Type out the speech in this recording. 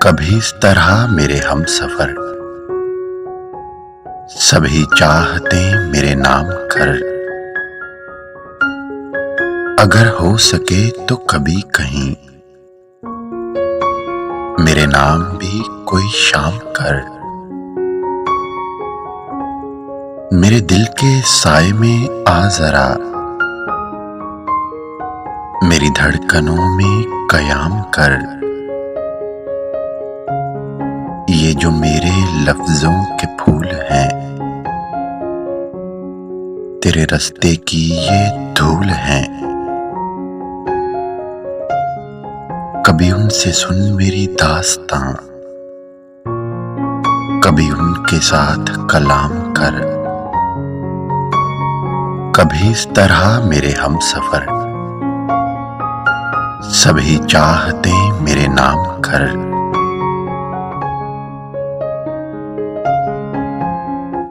कभी इस तरह मेरे हम सफर, सभी चाहते मेरे नाम कर। अगर हो सके तो कभी कहीं मेरे नाम भी कोई शाम कर। मेरे दिल के साए में आ जरा, मेरी धड़कनों में कयाम कर। ये जो मेरे लफ्जों के फूल हैं, तेरे रास्ते की ये धूल हैं। कभी उनसे सुन मेरी दास्तां, कभी उनके साथ कलाम कर। कभी इस तरह मेरे हम सफर, सभी चाहते मेरे नाम कर।